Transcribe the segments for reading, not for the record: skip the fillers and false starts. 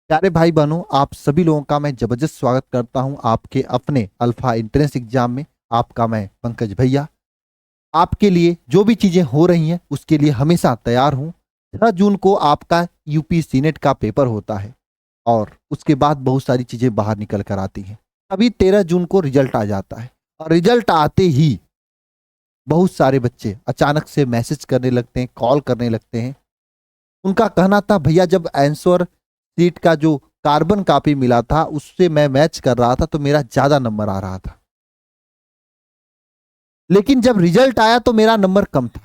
प्यारे भाई बहनों, आप सभी लोगों का मैं जबरदस्त स्वागत करता हूं आपके अपने अल्फा एंट्रेंस एग्जाम में। आपका मैं पंकज भैया आपके लिए जो भी चीजें हो रही हैं उसके लिए हमेशा तैयार हूं। 6 जून को आपका यूपी सीनेट का पेपर होता है और उसके बाद बहुत सारी चीजें बाहर निकल कर आती हैं। अभी 13 जून को रिजल्ट आ जाता है और रिजल्ट आते ही बहुत सारे बच्चे अचानक से मैसेज करने लगते हैं, कॉल करने लगते हैं। उनका कहना था भैया जब आंसर सीट का जो कार्बन कॉपी मिला था उससे मैं मैच कर रहा था तो मेरा ज्यादा नंबर आ रहा था, लेकिन जब रिजल्ट आया तो मेरा नंबर कम था।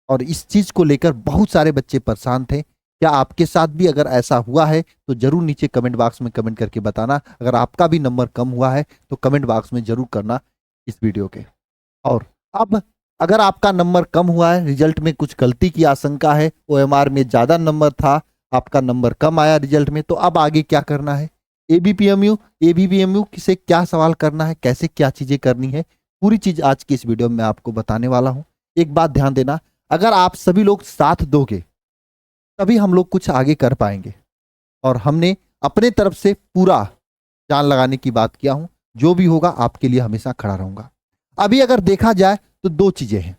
और इस चीज को लेकर बहुत सारे बच्चे परेशान थे। क्या आपके साथ भी अगर ऐसा हुआ है तो जरूर नीचे कमेंट बॉक्स में कमेंट करके बताना। अगर आपका भी नंबर कम हुआ है तो कमेंट बॉक्स में जरूर करना इस वीडियो के। और अब अगर आपका नंबर कम हुआ है, रिजल्ट में कुछ गलती की आशंका है, ओएमआर में ज्यादा नंबर था, आपका नंबर कम आया रिजल्ट में, तो अब आगे क्या करना है, एबीपीएमयू से क्या सवाल करना है, कैसे क्या चीजें करनी है, पूरी चीज आज की इस वीडियो में आपको बताने वाला हूं। एक बात ध्यान देना, अगर आप सभी लोग साथ दोगे तभी हम लोग कुछ आगे कर पाएंगे। और हमने अपने तरफ से पूरा जान लगाने की बात किया हूं। जो भी होगा आपके लिए हमेशा खड़ा रहूंगा। अभी अगर देखा जाए तो दो चीजें हैं।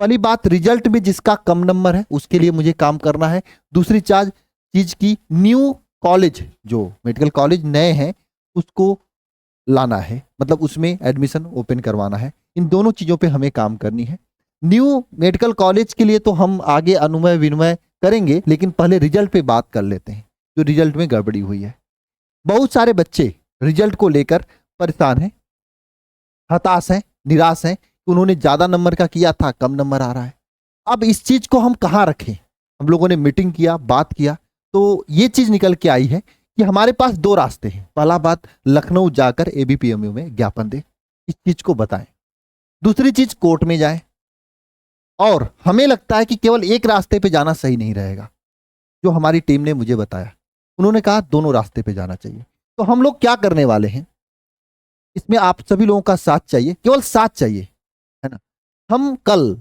पहली बात, रिजल्ट में जिसका कम नंबर है उसके लिए मुझे काम करना है। दूसरी चीज की न्यू कॉलेज, जो मेडिकल कॉलेज नए हैं उसको लाना है, मतलब उसमें एडमिशन ओपन करवाना है। इन दोनों चीजों पे हमें काम करनी है। न्यू मेडिकल कॉलेज के लिए तो हम आगे अनुमय विनिमय करेंगे, लेकिन पहले रिजल्ट पे बात कर लेते हैं। जो रिजल्ट में गड़बड़ी हुई है, बहुत सारे बच्चे रिजल्ट को लेकर परेशान हैं, हताश हैं, निराश हैं कि उन्होंने ज्यादा नंबर का किया था, कम नंबर आ रहा है। अब इस चीज को हम कहाँ रखें? हम लोगों ने मीटिंग किया, बात किया, तो ये चीज निकल के आई है कि हमारे पास दो रास्ते हैं। पहला बात, लखनऊ जाकर एबीपीएमयू में ज्ञापन दे, इस चीज को बताएं। दूसरी चीज, कोर्ट में जाएं। और हमें लगता है कि केवल एक रास्ते पे जाना सही नहीं रहेगा। जो हमारी टीम ने मुझे बताया, उन्होंने कहा दोनों रास्ते पे जाना चाहिए। तो हम लोग क्या करने वाले हैं, इसमें आप सभी लोगों का साथ चाहिए, केवल साथ चाहिए, है ना। हम कल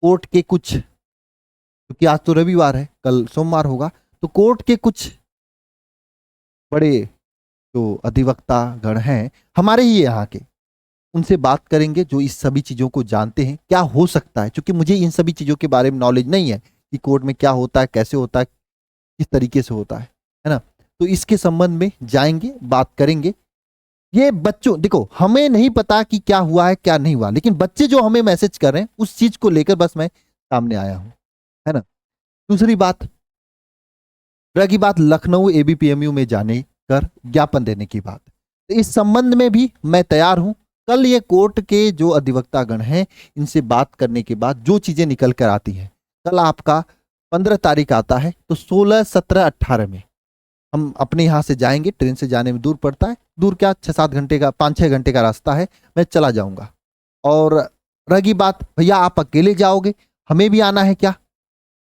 कोर्ट के कुछ, क्योंकि आज तो रविवार है, कल सोमवार होगा, तो कोर्ट के कुछ बड़े जो अधिवक्ता गण हैं हमारे ही यहाँ के, उनसे बात करेंगे जो इस सभी चीजों को जानते हैं क्या हो सकता है। क्योंकि मुझे इन सभी चीजों के बारे में नॉलेज नहीं है कि कोर्ट में क्या होता है, कैसे होता है, किस तरीके से होता है ना। तो इसके संबंध में जाएंगे, बात करेंगे। ये बच्चों, देखो हमें नहीं पता कि क्या हुआ है क्या नहीं हुआ, लेकिन बच्चे जो हमें मैसेज कर रहे हैं उस चीज को लेकर बस मैं सामने आया हूं, है ना। दूसरी बात, रही बात लखनऊ एबीपीएमयू में जाने कर ज्ञापन देने की बात, तो इस संबंध में भी मैं तैयार हूं। कल ये कोर्ट के जो अधिवक्ता गण हैं इनसे बात करने के बाद जो चीजें निकल कर आती हैं, कल आपका 15 तारीख आता है, तो 16, 17, 18 में हम अपने यहाँ से जाएंगे। ट्रेन से जाने में दूर पड़ता है, दूर क्या 6-7 घंटे का, 5-6 घंटे का रास्ता है, मैं चला जाऊंगा। और रही बात, भैया आप अकेले जाओगे, हमें भी आना है क्या,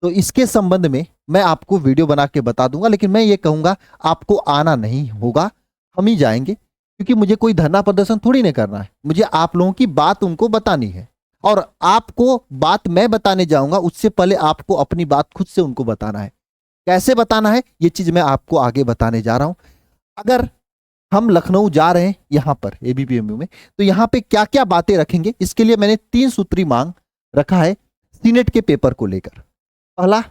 तो इसके संबंध में मैं आपको वीडियो बना के बता दूंगा। लेकिन मैं ये कहूंगा आपको आना नहीं होगा, हम ही जाएंगे, क्योंकि मुझे कोई धरना प्रदर्शन थोड़ी नहीं करना है, मुझे आप लोगों की बात उनको बतानी है। और आपको बात मैं बताने जाऊंगा उससे पहले आपको अपनी बात खुद से उनको बताना है। कैसे बताना है ये चीज मैं आपको आगे बताने जा रहा हूं। अगर हम लखनऊ जा रहे हैं यहाँ पर एबीपीएमयू में, तो यहाँ पे क्या क्या बातें रखेंगे, इसके लिए मैंने 3 सूत्री मांग रखा है सीनेट के पेपर को लेकर। पहला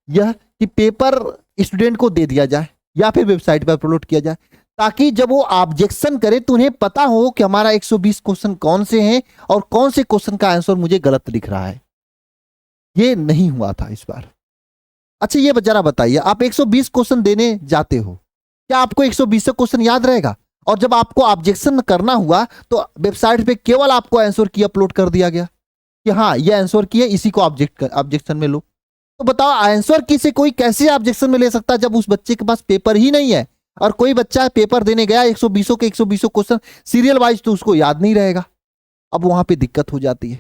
यह कि पेपर स्टूडेंट को दे दिया जाए या फिर वेबसाइट पर अपलोड किया जाए, ताकि जब वो ऑब्जेक्शन करे तो उन्हें पता हो कि हमारा 120 क्वेश्चन कौन से हैं और कौन से क्वेश्चन का आंसर मुझे गलत दिख रहा है। ये नहीं हुआ था इस बार। अच्छा ये जरा बताइए, आप 120 क्वेश्चन देने जाते हो, क्या आपको 120 क्वेश्चन याद रहेगा? और जब आपको ऑब्जेक्शन करना हुआ तो वेबसाइट पे केवल आपको आंसर की अपलोड कर दिया गया कि हाँ ये आंसर की है, इसी को ऑब्जेक्शन में लो। तो बताओ आंसर की से कोई कैसे ऑब्जेक्शन में ले सकता है जब उस बच्चे के पास पेपर ही नहीं है? और कोई बच्चा पेपर देने गया 120 के 120 क्वेश्चन सीरियल वाइज, तो उसको याद नहीं रहेगा। अब वहां पे दिक्कत हो जाती है।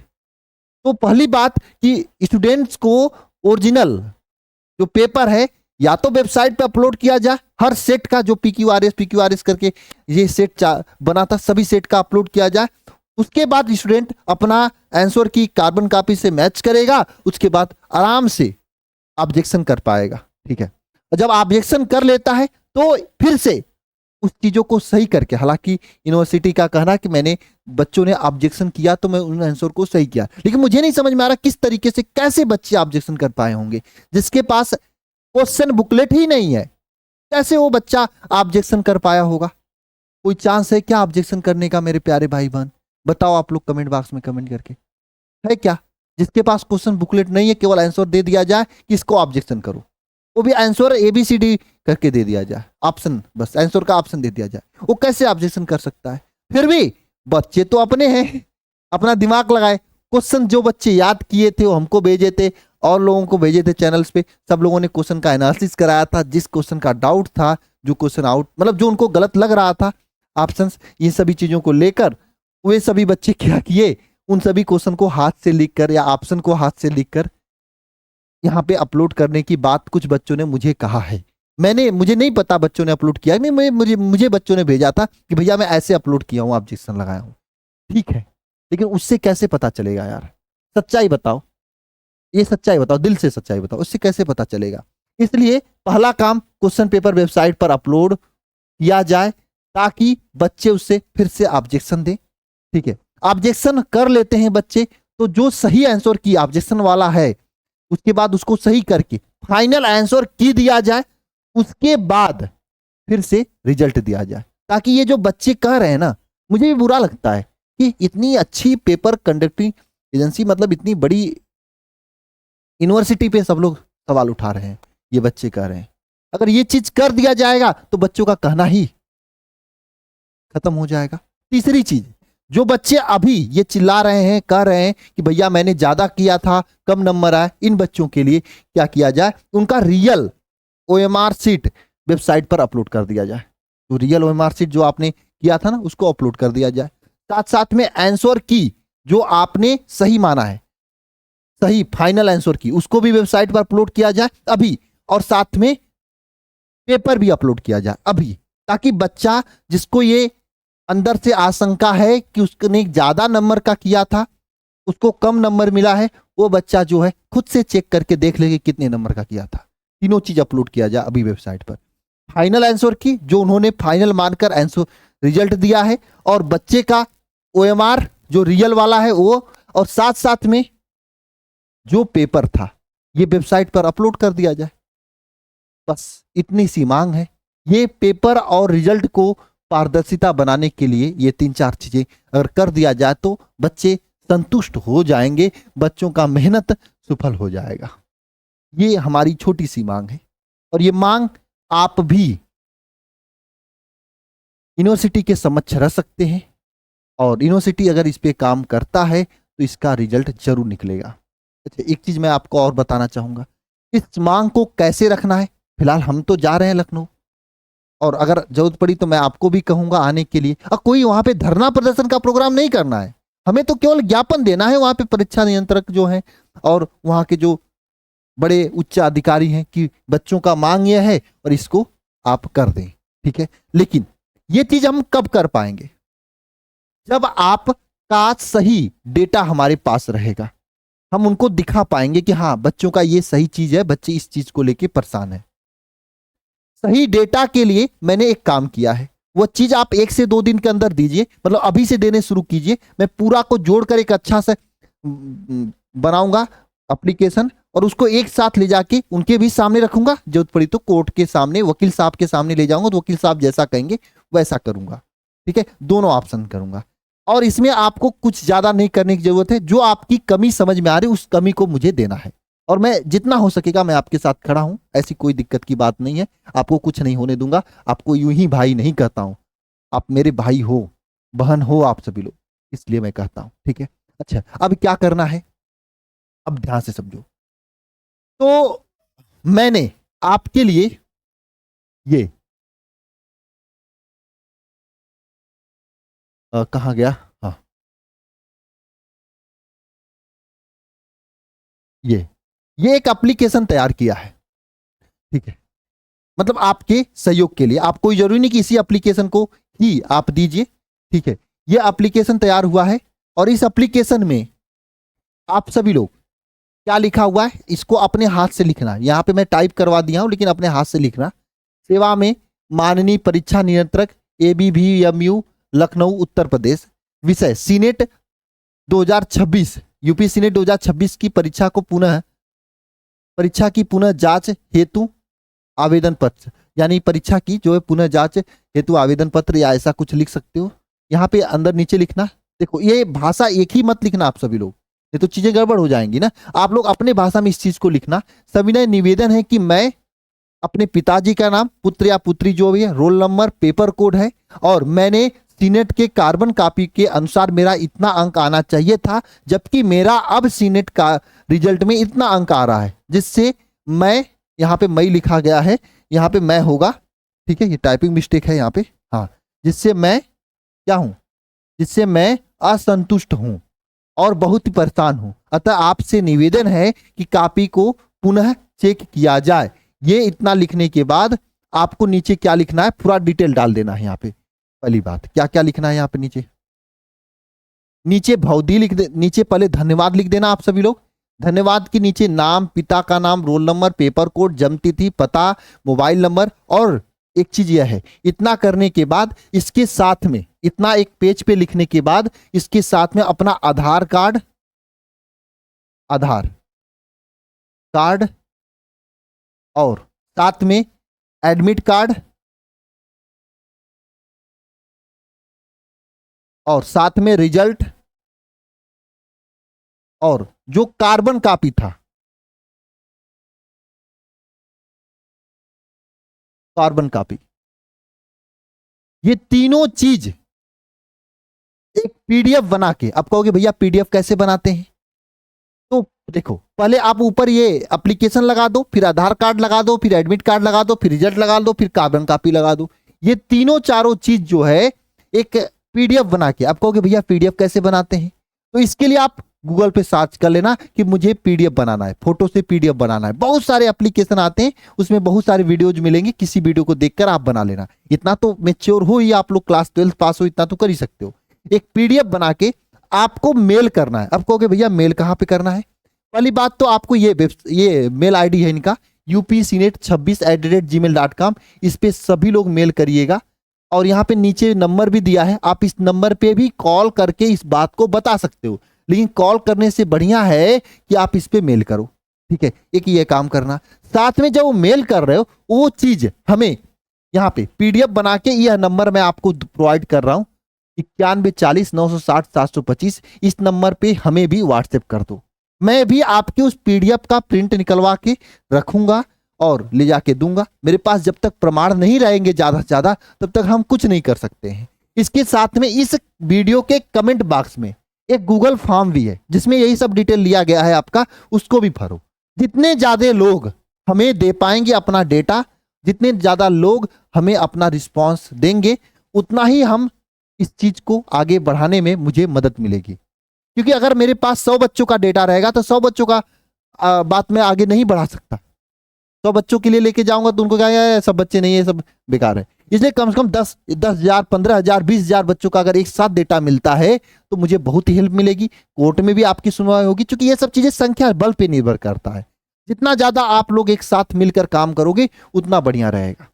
तो पहली बात कि स्टूडेंट्स को ओरिजिनल जो पेपर है या तो वेबसाइट पे अपलोड किया जाए, हर सेट का जो पीक्यूआरएस करके ये सेट बना था, सभी सेट का अपलोड किया जाए। उसके बाद स्टूडेंट अपना आंसर की कार्बन कॉपी से मैच करेगा, उसके बाद आराम से ऑब्जेक्शन कर पाएगा। ठीक है, जब ऑब्जेक्शन कर लेता है तो फिर से उस चीजों को सही करके, हालांकि यूनिवर्सिटी का कहना है कि मैंने बच्चों ने ऑब्जेक्शन किया तो मैं उन आंसर को सही किया, लेकिन मुझे नहीं समझ में आ रहा किस तरीके से, कैसे बच्चे ऑब्जेक्शन कर पाए होंगे जिसके पास क्वेश्चन बुकलेट ही नहीं है। कैसे वो बच्चा ऑब्जेक्शन कर पाया होगा? कोई चांस है क्या ऑब्जेक्शन करने का मेरे प्यारे भाई बहन? बताओ आप लोग कमेंट बॉक्स में कमेंट करके, है क्या? जिसके पास क्वेश्चन बुकलेट नहीं है, केवल आंसर दे दिया जाए कि इसको ऑब्जेक्शन करो, वो भी आंसर ABCD करके दे दिया जाए, ऑप्शन, बस आंसर का ऑप्शन दे दिया जाए, वो कैसे ऑब्जेक्शन कर सकता है? फिर भी बच्चे तो अपने हैं, अपना दिमाग लगाए। क्वेश्चन जो बच्चे याद किए थे वो हमको भेजे थे और लोगों को भेजे थे चैनल्स पे, सब लोगों ने क्वेश्चन का एनालिसिस कराया था, जिस क्वेश्चन का डाउट था, जो क्वेश्चन आउट मतलब जो उनको गलत लग रहा था ऑप्शंस, ये सभी चीजों को लेकर वे सभी बच्चे क्या किए, उन सभी क्वेश्चन को हाथ से लिखकर या ऑप्शन को हाथ से लिखकर यहाँ पे अपलोड करने की बात कुछ बच्चों ने मुझे कहा है। मुझे नहीं पता बच्चों ने अपलोड किया नहीं, मुझे बच्चों ने भेजा था कि भैया मैं ऐसे अपलोड किया हूँ, ऑब्जेक्शन लगाया हूँ, ठीक है, लेकिन उससे कैसे पता चलेगा यार? सच्चाई बताओ, ये सच्चाई बताओ, दिल से सच्चाई बताओ, उससे कैसे पता चलेगा? इसलिए पहला काम क्वेश्चन पेपर वेबसाइट पर अपलोड किया जाए ताकि बच्चे उससे फिर से ऑब्जेक्शन दें, ठीक है। ऑब्जेक्शन कर लेते हैं बच्चे तो जो सही आंसर की ऑब्जेक्शन वाला है उसके बाद उसको सही करके फाइनल आंसर की दिया जाए, उसके बाद फिर से रिजल्ट दिया जाए, ताकि ये जो बच्चे कह रहे हैं ना, मुझे भी बुरा लगता है कि इतनी अच्छी पेपर कंडक्टिंग एजेंसी, मतलब इतनी बड़ी यूनिवर्सिटी पे सब लोग सवाल उठा रहे हैं, ये बच्चे कह रहे हैं अगर ये चीज कर दिया जाएगा तो बच्चों का कहना ही खत्म हो जाएगा। तीसरी चीज, जो बच्चे अभी ये चिल्ला रहे हैं, कह रहे हैं कि भैया मैंने ज्यादा किया था, कम नंबर आए, इन बच्चों के लिए क्या किया जाए, उनका रियल OMR शीट वेबसाइट पर अपलोड कर दिया जाए। तो रियल OMR शीट जो आपने किया था ना, उसको अपलोड कर दिया जाए। साथ साथ में आंसर की जो आपने सही माना है, सही फाइनल आंसर की, उसको भी वेबसाइट पर अपलोड किया जाए अभी, और साथ में पेपर भी अपलोड किया जाए अभी, ताकि बच्चा जिसको ये अंदर से आशंका है कि उसने ज्यादा नंबर का किया था, उसको कम नंबर मिला है, वो बच्चा जो है खुद से चेक करके देख लेगा कितने नंबर का किया था। तीनों चीज अपलोड किया जाए अभी वेबसाइट पर, फाइनल आंसर की जो उन्होंने फाइनल मानकर आंसर रिजल्ट दिया है, और बच्चे का OMR जो रियल वाला है वो, और साथ साथ में जो पेपर था ये वेबसाइट पर अपलोड कर दिया जाए। बस इतनी सी मांग है। ये पेपर और रिजल्ट को पारदर्शिता बनाने के लिए ये 3-4 चीजें अगर कर दिया जाए तो बच्चे संतुष्ट हो जाएंगे, बच्चों का मेहनत सफल हो जाएगा। ये हमारी छोटी सी मांग है, और ये मांग आप भी यूनिवर्सिटी के समक्ष रख सकते हैं, और यूनिवर्सिटी अगर इस पे काम करता है तो इसका रिजल्ट जरूर निकलेगा। अच्छा, एक चीज मैं आपको और बताना चाहूंगा, इस मांग को कैसे रखना है। फिलहाल हम तो जा रहे हैं लखनऊ, और अगर जरूरत पड़ी तो मैं आपको भी कहूंगा आने के लिए। और कोई वहां पे धरना प्रदर्शन का प्रोग्राम नहीं करना है, हमें तो केवल ज्ञापन देना है वहां पे परीक्षा नियंत्रक जो है और वहां के जो बड़े उच्च अधिकारी हैं कि बच्चों का मांग यह है और इसको आप कर दें, ठीक है। लेकिन ये चीज हम कब कर पाएंगे? जब आपका सही डेटा हमारे पास रहेगा, हम उनको दिखा पाएंगे कि हाँ बच्चों का ये सही चीज है, बच्चे इस चीज को लेके परेशान है। सही डेटा के लिए मैंने एक काम किया है, वो चीज आप 1 से 2 दिन के अंदर दीजिए, मतलब अभी से देने शुरू कीजिए। मैं पूरा को जोड़कर एक अच्छा से बनाऊंगा एप्लीकेशन, और उसको एक साथ ले जाके उनके भी सामने रखूंगा, जरूरत पड़ी तो कोर्ट के सामने, वकील साहब के सामने ले जाऊंगा, तो वकील साहब जैसा कहेंगे वैसा करूंगा, ठीक है। दोनों ऑप्शन करूंगा, और इसमें आपको कुछ ज्यादा नहीं करने की जरूरत है। जो आपकी कमी समझ में आ रही है उस कमी को मुझे देना है, और मैं जितना हो सकेगा मैं आपके साथ खड़ा हूं, ऐसी कोई दिक्कत की बात नहीं है। आपको कुछ नहीं होने दूंगा, आपको यूं ही भाई नहीं कहता हूं, आप मेरे भाई हो, बहन हो, आप सभी लोग, इसलिए मैं कहता हूं, ठीक है। अच्छा, अब क्या करना है, अब ध्यान से समझो। तो मैंने आपके लिए ये कहाँ गया, हाँ ये एक एप्लीकेशन तैयार किया है, ठीक है। मतलब आपके सहयोग के लिए, आप कोई जरूरी नहीं कि इसी एप्लीकेशन को ही आप दीजिए, ठीक है। ये एप्लीकेशन तैयार हुआ है, और इस एप्लीकेशन में आप सभी लोग क्या लिखा हुआ है, इसको अपने हाथ से लिखना है। यहाँ पे मैं टाइप करवा दिया हूं, लेकिन अपने हाथ से लिखना। सेवा में माननीय परीक्षा नियंत्रक ABVMU लखनऊ उत्तर प्रदेश। विषय सीनेट 2026, यूपी सीनेट 2026 की परीक्षा की पुनः जांच हेतु आवेदन पत्र, यानी परीक्षा की जो है पुनः जांच हेतु आवेदन पत्र या ऐसा कुछ लिख सकते हो। यहाँ पे अंदर नीचे लिखना, देखो ये भाषा एक ही मत लिखना आप सभी लोग, ये तो चीजें गड़बड़ हो जाएंगी ना। आप लोग अपने भाषा में इस चीज को लिखना। सविनय निवेदन है कि मैं अपने पिताजी का नाम, पुत्र या पुत्री जो भी है, रोल नंबर, पेपर कोड है, और मैंने सीनेट के कार्बन कॉपी के अनुसार मेरा इतना अंक आना चाहिए था, जबकि मेरा अब सीनेट का रिजल्ट में इतना अंक आ रहा है, जिससे मैं, यहाँ पे मई लिखा गया है, यहाँ पे मैं होगा, ठीक है, ये टाइपिंग मिस्टेक है यहाँ पे, हाँ, जिससे मैं क्या हूं, जिससे मैं असंतुष्ट हूं और बहुत ही परेशान हूं। अतः आपसे निवेदन है कि कॉपी को पुनः चेक किया जाए। ये इतना लिखने के बाद आपको नीचे क्या लिखना है, पूरा डिटेल डाल देना है। यहाँ पे पहली बात क्या क्या लिखना है, यहाँ पे नीचे भौदी लिख दे, नीचे पहले धन्यवाद लिख देना आप सभी लोग। धन्यवाद के नीचे नाम, पिता का नाम, रोल नंबर, पेपर कोड, जन्मतिथि, पता, मोबाइल नंबर। और एक चीज यह है, इतना करने के बाद इसके साथ में, इतना एक पेज पे लिखने के बाद इसके साथ में अपना आधार कार्ड और साथ में एडमिट कार्ड और साथ में रिजल्ट और जो कार्बन कॉपी था, कार्बन कॉपी, ये तीनों चीज एक PDF बना के, आप कहोगे भैया PDF कैसे बनाते हैं, तो देखो पहले आप ऊपर ये एप्लीकेशन लगा दो, फिर आधार कार्ड लगा दो, फिर एडमिट कार्ड लगा दो, फिर रिजल्ट लगा दो, फिर कार्बन कॉपी लगा दो। ये तीनों चारों चीज जो है एक PDF बना के, आप कहोगे भैया PDF कैसे बनाते हैं, तो इसके लिए आप गूगल पे सर्च कर लेना कि मुझे PDF बनाना है, फोटो से PDF बनाना है। बहुत सारे एप्लीकेशन आते हैं, उसमें बहुत सारे वीडियोज मिलेंगे, किसी वीडियो को देखकर आप बना लेना। इतना तो मेच्योर हो ही, आप लोग क्लास 12 पास हो, इतना तो कर ही सकते हो। एक PDF बना के आपको मेल करना है। अब कहोगे भैया मेल कहाँ पे करना है, पहली बात तो आपको ये मेल ID है इनका upcnet26@gmail.com, इस पे सभी लोग मेल करिएगा। और यहाँ पे नीचे नंबर भी दिया है, आप इस नंबर पे भी कॉल करके इस बात को बता सकते हो, लेकिन कॉल करने से बढ़िया है कि आप इस पे मेल करो, ठीक है। एक ये काम करना, साथ में जब वो मेल कर रहे हो वो चीज हमें यहाँ पे PDF बना के, यह नंबर मैं आपको प्रोवाइड कर रहा हूँ 9140960725, इस नंबर पे हमें भी व्हाट्सएप कर दो। मैं भी आपके उस PDF का प्रिंट निकलवा के रखूंगा और ले जाके दूंगा। मेरे पास जब तक प्रमाण नहीं रहेंगे ज्यादा से ज्यादा, तब तक हम कुछ नहीं कर सकते हैं। इसके साथ में इस वीडियो के कमेंट बॉक्स में एक गूगल फॉर्म भी है, जिसमें यही सब डिटेल लिया गया है आपका, उसको भी भरो। जितने ज्यादा लोग हमें दे पाएंगे अपना डेटा, जितने ज्यादा लोग हमें अपना रिस्पॉन्स देंगे, उतना ही हम इस चीज को आगे बढ़ाने में मुझे मदद मिलेगी। क्योंकि अगर मेरे पास 100 बच्चों का डेटा रहेगा तो 100 बच्चों का बात मैं आगे नहीं बढ़ा सकता। 100 बच्चों के लिए लेके जाऊंगा तो उनको क्या, सब बच्चे नहीं है, सब बेकार है। इसलिए कम से कम 10,000, 15,000, 20,000 बच्चों का अगर एक साथ डेटा मिलता है तो मुझे बहुत ही हेल्प मिलेगी। कोर्ट में भी आपकी सुनवाई होगी, क्योंकि ये सब चीजें संख्या बल पे निर्भर करता है। जितना ज्यादा आप लोग एक साथ मिलकर काम करोगे उतना बढ़िया रहेगा,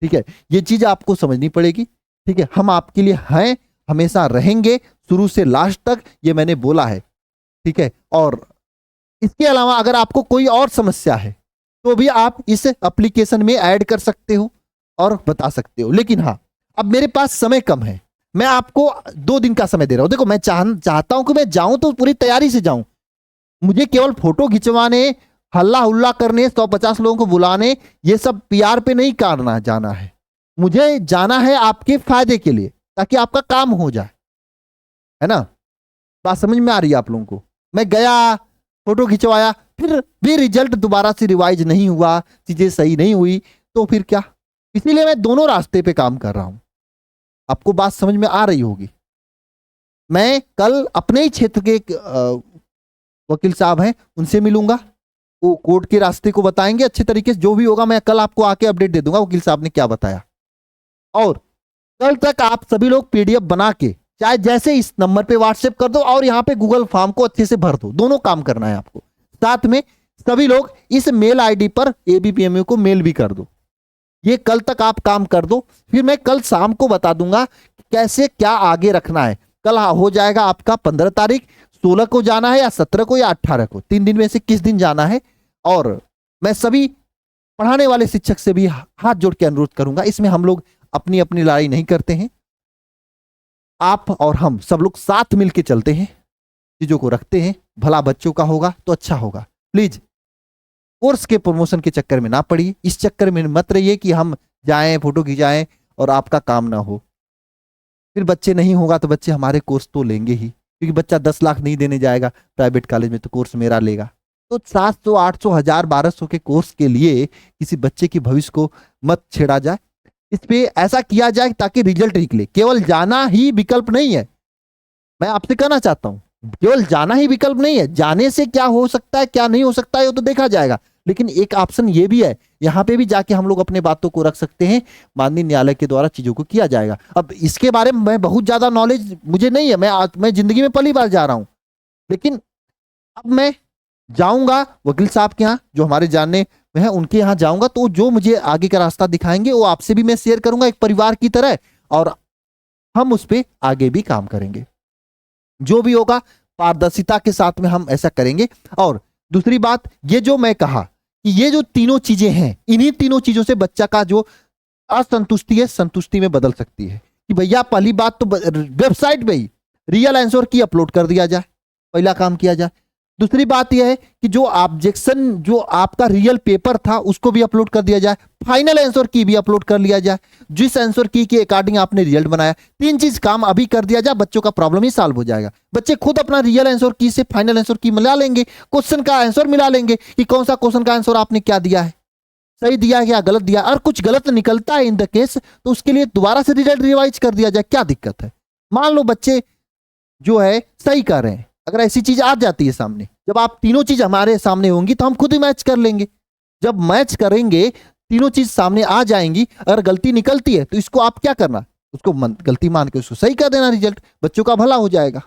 ठीक है। ये चीज आपको समझनी पड़ेगी, ठीक है। हम आपके लिए हैं, हमेशा रहेंगे, शुरू से लास्ट तक, ये मैंने बोला है, ठीक है। और इसके अलावा अगर आपको कोई और समस्या है तो भी आप इस एप्लीकेशन में ऐड कर सकते हो और बता सकते हो। लेकिन हाँ, अब मेरे पास समय कम है, मैं आपको 2 दिन का समय दे रहा हूं। देखो मैं चाहता हूं कि मैं जाऊं तो पूरी तैयारी से जाऊं। मुझे केवल फोटो खिंचवाने, हल्ला हुल्ला करने, 150 लोगों को बुलाने, ये सब PR पे नहीं करना जाना है। मुझे जाना है आपके फायदे के लिए, ताकि आपका काम हो जाए, है ना। बात समझ में आ रही है आप लोगों को। मैं गया, फोटो खिंचवाया, फिर भी रिजल्ट दोबारा से रिवाइज नहीं हुआ, चीजें सही नहीं हुई, तो फिर क्या। इसीलिए मैं दोनों रास्ते पे काम कर रहा हूं। आपको बात समझ में आ रही होगी। मैं कल अपने ही क्षेत्र के वकील साहब हैं, उनसे मिलूंगा, वो कोर्ट के रास्ते को बताएंगे अच्छे तरीके से। जो भी होगा मैं कल आपको आके अपडेट दे दूंगा वकील साहब ने क्या बताया। और कल तक आप सभी लोग PDF बना के, चाहे जैसे इस नंबर पे व्हाट्सएप कर दो और यहाँ पे गूगल फॉर्म को अच्छे से भर दो। दोनों काम करना है आपको। साथ में सभी लोग इस मेल ID पर ABPMU को मेल भी कर दो। ये कल तक आप काम कर दो, फिर मैं कल शाम को बता दूंगा कैसे क्या आगे रखना है। कल हो जाएगा आपका 15 तारीख, 16 को जाना है या 17 को या 18 को, 3 दिन में से किस दिन जाना है। और मैं सभी पढ़ाने वाले शिक्षक से भी हाथ जोड़ के अनुरोध करूंगा, इसमें हम लोग अपनी अपनी लड़ाई नहीं करते हैं, आप और हम सब लोग साथ मिलके चलते हैं, चीजों को रखते हैं, भला बच्चों का होगा तो अच्छा होगा। प्लीज कोर्स के प्रमोशन के चक्कर में ना पड़िए, इस चक्कर में मत रहिए कि हम जाएं फोटो खिंचाएं और आपका काम ना हो। फिर बच्चे नहीं होगा तो बच्चे हमारे कोर्स तो लेंगे ही, क्योंकि बच्चा 10 लाख नहीं देने जाएगा प्राइवेट कॉलेज में, तो कोर्स मेरा लेगा। तो 700 800 1000 1200 के कोर्स के लिए किसी बच्चे की भविष्य को मत छेड़ा जाए। इस पे ऐसा किया जाए ताकि रिजल्ट निकले। केवल जाना ही विकल्प नहीं है, मैं आपसे कहना चाहता हूं, केवल जाना ही विकल्प नहीं है। जाने से क्या हो सकता है क्या नहीं हो सकता है वो तो देखा जाएगा, लेकिन एक ऑप्शन ये भी है, यहाँ पे भी जाके हम लोग अपने बातों को रख सकते हैं, माननीय न्यायालय के द्वारा चीजों को किया जाएगा। अब इसके बारे में मैं बहुत ज्यादा नॉलेज मुझे नहीं है, मैं जिंदगी में पहली बार जा रहा हूं, लेकिन अब मैं जाऊंगा वकील साहब के यहाँ जो हमारे जानने में है, उनके यहाँ जाऊंगा, तो जो मुझे आगे का रास्ता दिखाएंगे वो आपसे भी मैं शेयर करूंगा एक परिवार की तरह, और हम उस पर आगे भी काम करेंगे। जो भी होगा पारदर्शिता के साथ में हम ऐसा करेंगे। और दूसरी बात, ये जो मैं कहा कि ये जो तीनों चीजें हैं, इन्हीं तीनों चीजों से बच्चा का जो असंतुष्टि है संतुष्टि में बदल सकती है। कि भैया पहली बात तो वेबसाइट पे ही रियल आंसर की अपलोड कर दिया जाए, पहला काम किया जाए। दूसरी बात यह है कि जो ऑब्जेक्शन जो आपका रियल पेपर था उसको भी अपलोड कर दिया जाए, फाइनल आंसर की भी अपलोड कर लिया जाए, जिस आंसर की के अकॉर्डिंग आपने रिजल्ट बनाया। 3 चीज काम अभी कर दिया जाए, बच्चों का प्रॉब्लम ही सॉल्व हो जाएगा। बच्चे खुद अपना रियल आंसर की से फाइनल आंसर की मिला लेंगे, क्वेश्चन का आंसर मिला लेंगे कि कौन सा क्वेश्चन का आंसर आपने क्या दिया है, सही दिया है या गलत दिया। और कुछ गलत निकलता है इन द केस तो उसके लिए दोबारा से रिजल्ट रिवाइज कर दिया जाए, क्या दिक्कत है। मान लो बच्चे जो है सही कर रहे हैं, अगर ऐसी चीज आ जाती है सामने, जब आप तीनों चीज हमारे सामने होंगी तो हम खुद ही मैच कर लेंगे। जब मैच करेंगे तीनों चीज सामने आ जाएंगी, अगर गलती निकलती है तो इसको आप क्या करना, उसको गलती मान के उसको सही कर देना, रिजल्ट बच्चों का भला हो जाएगा।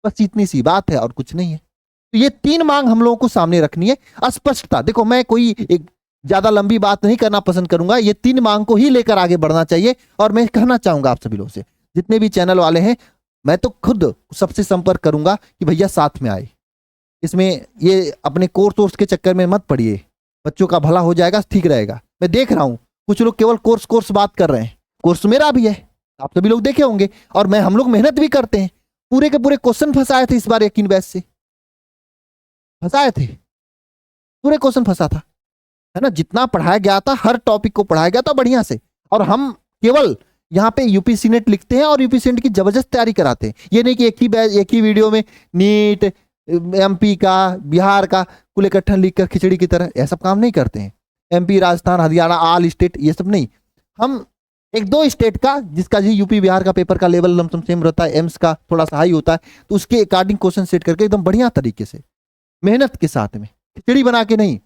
बस इतनी सी बात है और कुछ नहीं है। तो ये 3 मांग हम लोगों को सामने रखनी है। अस्पष्टता, देखो मैं कोई एक ज्यादा लंबी बात नहीं करना पसंद करूंगा, ये 3 मांग को ही लेकर आगे बढ़ना चाहिए। और मैं कहना चाहूंगा आप सभी लोगों से, जितने भी चैनल वाले हैं, मैं तो खुद सबसे संपर्क करूंगा कि भैया साथ में आए, इसमें ये अपने कोर्स के चक्कर में मत पड़िए, बच्चों का भला हो जाएगा, ठीक रहेगा। मैं देख रहा हूं कुछ लोग केवल कोर्स बात कर रहे हैं, कोर्स मेरा भी है, आप सभी लोग देखे होंगे, और हम लोग मेहनत भी करते हैं। पूरे के पूरे क्वेश्चन फंसाए थे इस बार, यकीन बैच से फंसाए थे, पूरे क्वेश्चन फंसा था, है ना। जितना पढ़ाया गया था, हर टॉपिक को पढ़ाया गया था बढ़िया से, और हम केवल यहाँ पे यूपीएससी नेट लिखते हैं और यूपीएससी नेट की जबरदस्त तैयारी कराते हैं। ये नहीं कि एक ही वीडियो में नीट, एमपी का, बिहार का कुल इकट्ठा लिखकर खिचड़ी की तरह, ऐसा काम नहीं करते हैं। MP, Rajasthan, Haryana, all state, ये सब नहीं, हम 1-2 स्टेट का, जिसका जी यूपी बिहार का पेपर का लेवल लमसम सेम रहता है, एम्स का थोड़ा सा हाई होता है, तो उसके अकॉर्डिंग क्वेश्चन सेट करके एकदम बढ़िया तरीके से मेहनत के साथ में, खिचड़ी बना के नहीं,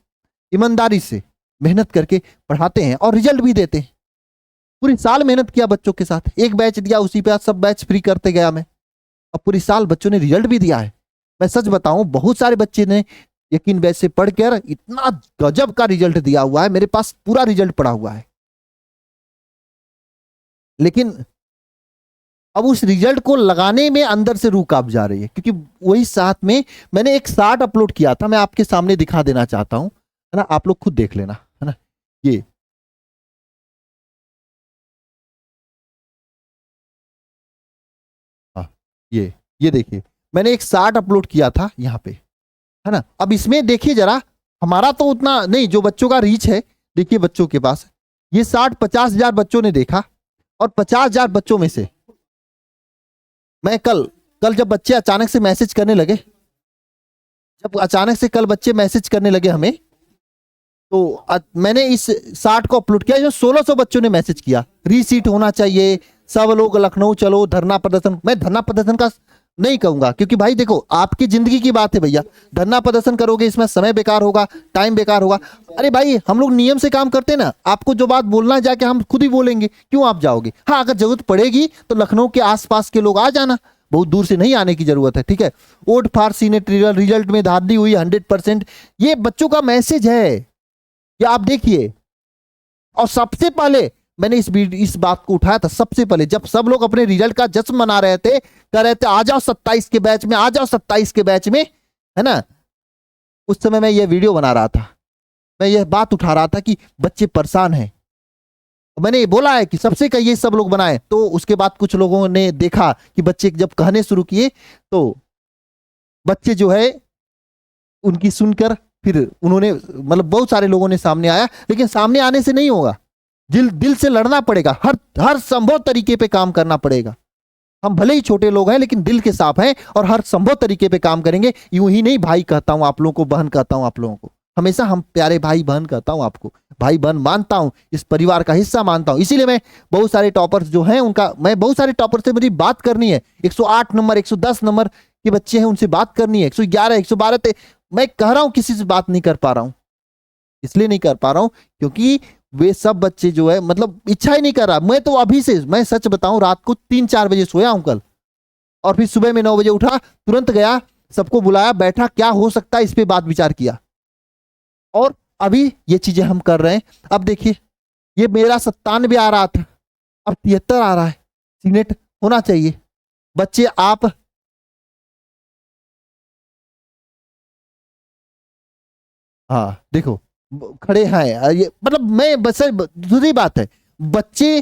ईमानदारी से मेहनत करके पढ़ाते हैं और रिजल्ट भी देते हैं। पूरी साल मेहनत किया बच्चों के साथ, एक बैच दिया, उसी पे सब बैच फ्री करते गया मैं, और पूरी साल बच्चों ने रिजल्ट भी दिया है। मैं सच बताऊं, बहुत सारे बच्चे ने यकीन बैच से पढ़कर इतना गजब का रिजल्ट दिया हुआ है, मेरे पास पूरा रिजल्ट पड़ा हुआ है। लेकिन अब उस रिजल्ट को लगाने में अंदर से रूह कांप जा रही है, क्योंकि वही साथ में मैंने एक शार्ट अपलोड किया था, मैं आपके सामने दिखा देना चाहता हूं, है ना, आप लोग खुद देख लेना, है ना। ये देखिए, मैंने एक शार्ट अपलोड किया था यहाँ पे, है ना। अब इसमें देखिए जरा, हमारा तो उतना नहीं, जो बच्चों का रीच है, देखिए बच्चों के पास ये 50,000 बच्चों ने देखा, और 50,000 बच्चों में से मैं कल जब बच्चे अचानक से मैसेज करने लगे, हमें, तो मैंने इस शार्ट को अपलोड किया, जो 1600 बच्चों ने मैसेज किया, रीसीट होना चाहिए, सब लोग लखनऊ चलो, धरना प्रदर्शन। मैं धरना प्रदर्शन का नहीं कहूंगा, क्योंकि भाई देखो, आपकी जिंदगी की बात है भैया, धरना प्रदर्शन करोगे इसमें समय बेकार होगा, टाइम बेकार होगा। अरे भाई, हम लोग नियम से काम करते हैं ना, आपको जो बात बोलना है जाके हम खुद ही बोलेंगे, क्यों आप जाओगे। हाँ, अगर जरूरत पड़ेगी तो लखनऊ के आसपास के लोग आ जाना, बहुत दूर से नहीं आने की जरूरत है, ठीक है। वोट फॉर सीनेट रिजल्ट में धांधली हुई 100%, ये बच्चों का मैसेज है, या आप देखिए, और सबसे पहले मैंने इस बात को उठाया था सबसे पहले, जब सब लोग अपने रिजल्ट का जश्न मना रहे थे, कह रहे थे आ जाओ 27 के बैच में, आ जाओ 27 के बैच में, है ना। उस समय मैं ये वीडियो बना रहा था, मैं यह बात उठा रहा था कि बच्चे परेशान हैं। मैंने ये बोला है कि सबसे कहिए सब लोग बनाए, तो उसके बाद कुछ लोगों ने देखा कि बच्चे जब कहने शुरू किए तो बच्चे जो है उनकी सुनकर फिर उन्होंने मतलब बहुत सारे लोगों ने सामने आया, लेकिन सामने आने से नहीं होगा, दिल से लड़ना पड़ेगा, हर संभव तरीके पे काम करना पड़ेगा। हम भले ही छोटे लोग हैं लेकिन दिल के साफ हैं और हर संभव तरीके पे काम करेंगे। यूं ही नहीं भाई कहता हूं आप लोगों को, बहन कहता हूं आप लोगों को, हमेशा हम प्यारे भाई बहन कहता हूं आपको, भाई बहन मानता हूं, इस परिवार का हिस्सा मानता हूं। इसीलिए मैं बहुत सारे टॉपर्स जो हैं उनका, मैं बहुत सारे टॉपर से मुझे बात करनी है, 108 नंबर 110 नंबर के बच्चे हैं उनसे बात करनी है, 111 112 मैं कह रहा हूं किसी से बात नहीं कर पा रहा हूं, इसलिए नहीं कर पा रहा हूं क्योंकि वे सब बच्चे जो है मतलब इच्छा ही नहीं कर रहा। मैं तो अभी से, मैं सच बताऊं, रात को 3-4 बजे सोया हूं कल, और फिर सुबह में 9 बजे उठा, तुरंत गया, सबको बुलाया, बैठा, क्या हो सकता है इस पे बात विचार किया, और अभी ये चीजें हम कर रहे हैं। अब देखिए ये मेरा 97 आ रहा था, अब 73 आ रहा है, सीनेट होना चाहिए। बच्चे आप हाँ देखो खड़े हैं, ये मतलब मैं बस दूसरी बात है, बच्चे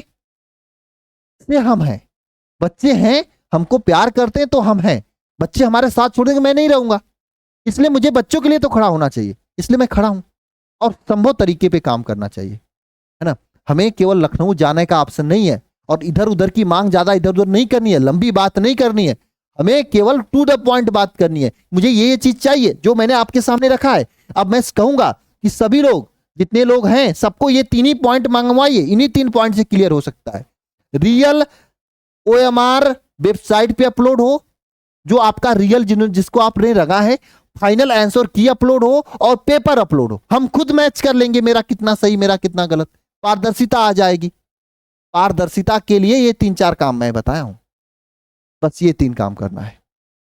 से हम हैं, बच्चे हैं, हमको प्यार करते हैं तो हम हैं, बच्चे हमारे साथ छोड़ देंगे मैं नहीं रहूंगा, इसलिए मुझे बच्चों के लिए तो खड़ा होना चाहिए, इसलिए मैं खड़ा हूं, और संभव तरीके पे काम करना चाहिए, है ना। हमें केवल लखनऊ जाने का ऑप्शन नहीं है, और इधर उधर की मांग ज्यादा इधर उधर नहीं करनी है, लंबी बात नहीं करनी है, हमें केवल टू द पॉइंट बात करनी है। मुझे ये चीज चाहिए जो मैंने आपके सामने रखा है। अब मैं कहूंगा कि सभी लोग, जितने लोग हैं, सबको ये 3 ही पॉइंट मंगवाइए, इन्हीं 3 पॉइंट से क्लियर हो सकता है। रियल OMR वेबसाइट पे अपलोड हो, जो आपका रियल जिसको आपने रगा है, फाइनल आंसर की अपलोड हो, और पेपर अपलोड हो। हम खुद मैच कर लेंगे मेरा कितना सही मेरा कितना गलत, पारदर्शिता आ जाएगी। पारदर्शिता के लिए ये 3-4 काम मैं बताया हूं, बस ये 3 काम करना है,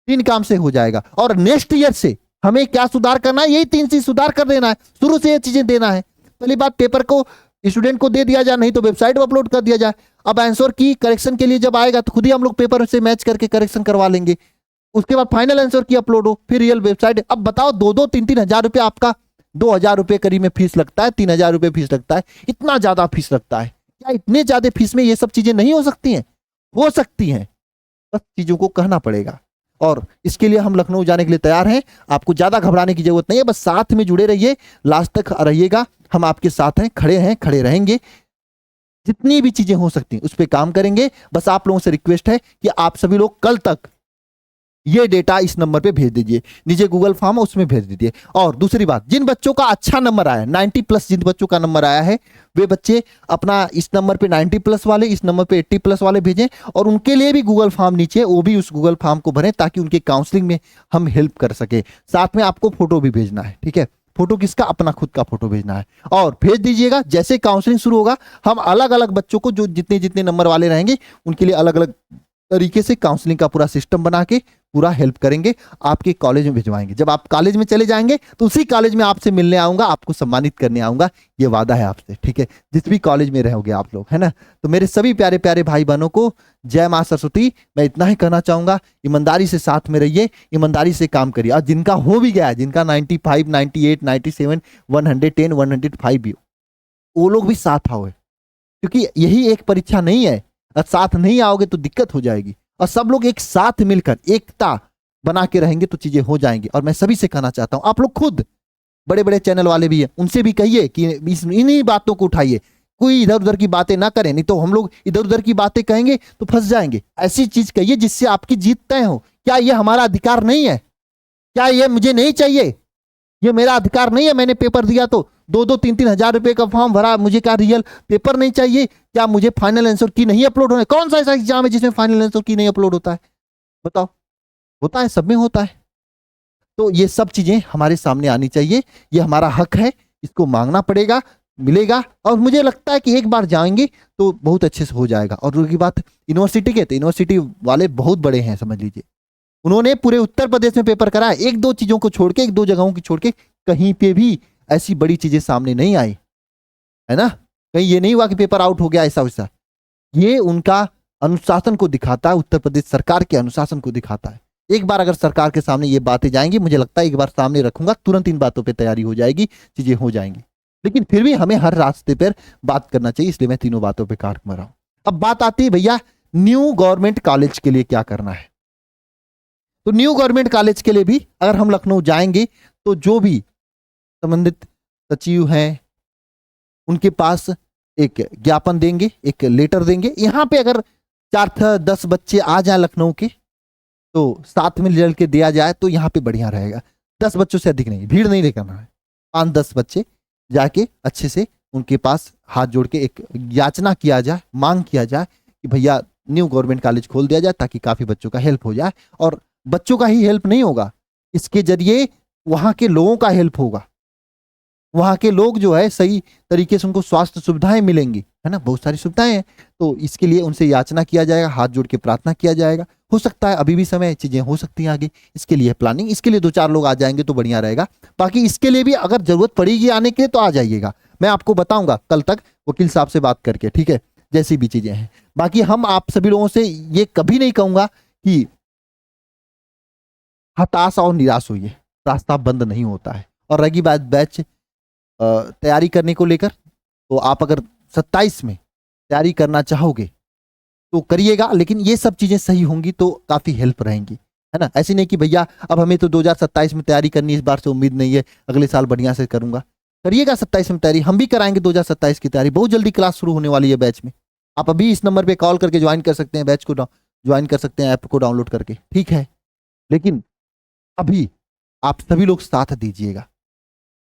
3 काम से हो जाएगा। और नेक्स्ट ईयर से हमें क्या सुधार करना है, यही 3 चीज सुधार कर देना है, शुरू से ये चीजें देना है। पहली बात, पेपर को स्टूडेंट को दे दिया जाए, नहीं तो वेबसाइट पर अपलोड कर दिया जाए। अब आंसर की करेक्शन के लिए जब आएगा तो खुद ही हम लोग पेपर से मैच करके करेक्शन करवा लेंगे। उसके बाद फाइनल आंसर की अपलोड हो, फिर रियल वेबसाइट। अब बताओ 2-3 हजार रुपये आपका, 2,000 रुपये करीब में फीस लगता है, 3,000 रुपये फीस लगता है, इतना ज्यादा फीस लगता है। क्या इतने ज्यादा फीस में ये सब चीजें नहीं हो सकती हैं? हो सकती हैं, बस चीजों को कहना पड़ेगा। और इसके लिए हम लखनऊ जाने के लिए तैयार हैं, आपको ज्यादा घबराने की जरूरत नहीं है, बस साथ में जुड़े रहिए, लास्ट तक रहिएगा, हम आपके साथ हैं, खड़े रहेंगे। जितनी भी चीजें हो सकती हैं उस पर काम करेंगे। बस आप लोगों से रिक्वेस्ट है कि आप सभी लोग कल तक ये डेटा इस नंबर पे भेज दीजिए, नीचे गूगल फॉर्म है उसमें भेज दीजिए। और दूसरी बात, जिन बच्चों का अच्छा नंबर आया 90+ जिन बच्चों का नंबर आया है, वे बच्चे अपना इस नंबर पे 90+ वाले, इस नंबर पे 80+ वाले भेजें, और उनके लिए भी गूगल फॉर्म नीचे, वो भी उस गूगल फॉर्म को भरें ताकि उनके काउंसलिंग में हम हेल्प कर सके। साथ में आपको फोटो भी भेजना है, ठीक है, फोटो किसका, अपना खुद का फोटो भेजना है, और भेज दीजिएगा। जैसे काउंसलिंग शुरू होगा हम अलग अलग बच्चों को, जो जितने जितने नंबर वाले रहेंगे उनके लिए अलग अलग तरीके से काउंसलिंग का पूरा सिस्टम बना के पूरा हेल्प करेंगे, आपके कॉलेज में भिजवाएंगे। जब आप कॉलेज में चले जाएंगे तो उसी कॉलेज में आपसे मिलने आऊंगा, आपको सम्मानित करने आऊंगा, ये वादा है आपसे, ठीक है, जिस भी कॉलेज में रहोगे आप लोग, है ना। तो मेरे सभी प्यारे प्यारे भाई बहनों को जय मां सरस्वती। मैं इतना ही कहना चाहूंगा, ईमानदारी से साथ में रहिए, ईमानदारी से काम करिए। और जिनका हो भी गया है, जिनका 95 98 97 110 105 भी, वो लोग भी साथ आओगे, क्योंकि यही एक परीक्षा नहीं है, और साथ नहीं आओगे तो दिक्कत हो जाएगी। और सब लोग एक साथ मिलकर एकता बना के रहेंगे तो चीजें हो जाएंगी। और मैं सभी से कहना चाहता हूं, आप लोग खुद बड़े बड़े चैनल वाले भी हैं, उनसे भी कहिए कि इन्हीं बातों को उठाइए, कोई इधर उधर की बातें ना करें, नहीं तो हम लोग इधर उधर की बातें कहेंगे तो फंस जाएंगे। ऐसी चीज कहिए जिससे आपकी जीत तय हो। क्या ये हमारा अधिकार नहीं है? क्या ये मुझे नहीं चाहिए? ये मेरा अधिकार नहीं है? मैंने पेपर दिया तो 2-3 हजार रुपए का फॉर्म भरा, मुझे क्या रियल पेपर नहीं चाहिए? क्या मुझे फाइनल आंसर की नहीं अपलोड होना है? कौन सा ऐसा एग्जाम है जिसमें फाइनल आंसर की नहीं अपलोड होता है? बताओ, होता है, सब में होता है। तो ये सब चीजें हमारे सामने आनी चाहिए, ये हमारा हक है, इसको मांगना पड़ेगा, मिलेगा। और मुझे लगता है कि एक बार जाएंगे तो बहुत अच्छे से हो जाएगा। और दूसरी बात, यूनिवर्सिटी के, तो यूनिवर्सिटी वाले बहुत बड़े हैं, समझ लीजिए, उन्होंने पूरे उत्तर प्रदेश में पेपर कराया, 1-2 चीजों को छोड़ के, 1-2 जगहों की छोड़ के, कहीं पे भी ऐसी बड़ी चीजें सामने नहीं आई, है ना। कहीं ये नहीं हुआ कि पेपर आउट हो गया ऐसा वैसा। ये उनका अनुशासन को दिखाता है, उत्तर प्रदेश सरकार के अनुशासन को दिखाता है। एक बार अगर सरकार के सामने ये बातें जाएंगी, मुझे लगता है एक बार सामने रखूंगा, तुरंत इन बातों पे तैयारी हो जाएगी, चीजें हो जाएंगी। लेकिन फिर भी हमें हर रास्ते पर बात करना चाहिए, इसलिए मैं तीनों बातों पर कार्य कर रहा हूं। अब बात आती है भैया न्यू गवर्नमेंट कॉलेज के लिए क्या करना है। तो न्यू गवर्नमेंट कॉलेज के लिए भी अगर हम लखनऊ जाएंगे तो जो भी संबंधित सचिव हैं उनके पास एक ज्ञापन देंगे, एक लेटर देंगे। यहां पे अगर 4-10 बच्चे आ जाए लखनऊ के तो साथ में रिजल्ट के दिया जाए तो यहाँ पे बढ़िया रहेगा। 10 बच्चों से अधिक नहीं, भीड़ नहीं लेकर है, 5-10 बच्चे जाके अच्छे से उनके पास हाथ जोड़ के एक याचना किया जाए, मांग किया जाए कि भैया न्यू गवर्नमेंट कॉलेज खोल दिया जाए, ताकि काफी बच्चों का हेल्प हो जाए। और बच्चों का ही हेल्प नहीं होगा, इसके जरिए वहां के लोगों का हेल्प होगा। वहां के लोग जो है सही तरीके से उनको स्वास्थ्य सुविधाएं मिलेंगी, है ना, बहुत सारी सुविधाएं हैं। तो इसके लिए उनसे याचना किया जाएगा, हाथ जोड़ के प्रार्थना किया जाएगा। हो सकता है अभी भी समय, चीजें हो सकती हैं आगे, इसके लिए प्लानिंग, इसके लिए 2-4 लोग आ जाएंगे तो बढ़िया रहेगा। बाकी इसके लिए भी अगर जरूरत पड़ेगी आने के लिए तो आ जाइएगा, मैं आपको बताऊंगा कल तक वकील साहब से बात करके, ठीक है, जैसी भी चीजें हैं। बाकी हम आप सभी लोगों से ये कभी नहीं कहूंगा कि हताश और निराश होइए, रास्ता बंद नहीं होता है। और रही बात बैच तैयारी करने को लेकर, तो आप अगर 27 में तैयारी करना चाहोगे तो करिएगा, लेकिन ये सब चीजें सही होंगी तो काफी हेल्प रहेंगी, है ना। ऐसी नहीं कि भैया अब हमें तो 2027 में तैयारी करनी, इस बार से उम्मीद नहीं है, अगले साल बढ़िया से करूंगा। करिएगा 27 में तैयारी, हम भी कराएंगे 2027 की तैयारी। बहुत जल्दी क्लास शुरू होने वाली है बैच में। आप अभी इस नंबर पे कॉल करके ज्वाइन कर सकते हैं, बैच को ज्वाइन कर सकते हैं, ऐप को डाउनलोड करके, ठीक है। लेकिन अभी आप सभी लोग साथ दीजिएगा,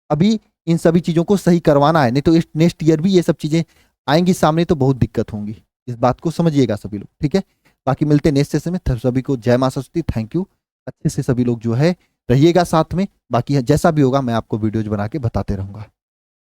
अभी इन सभी चीजों को सही करवाना है, नहीं तो नेक्स्ट ईयर भी ये सब चीजें आएंगी सामने तो बहुत दिक्कत होंगी। इस बात को समझिएगा सभी लोग, ठीक है। बाकी मिलते हैं नेक्स्ट सेशन में। सभी को जय मां सरस्वती, थैंक यू। अच्छे से सभी लोग जो है रहिएगा साथ में। बाकी जैसा भी होगा मैं आपको वीडियोज बना के बताते रहूंगा।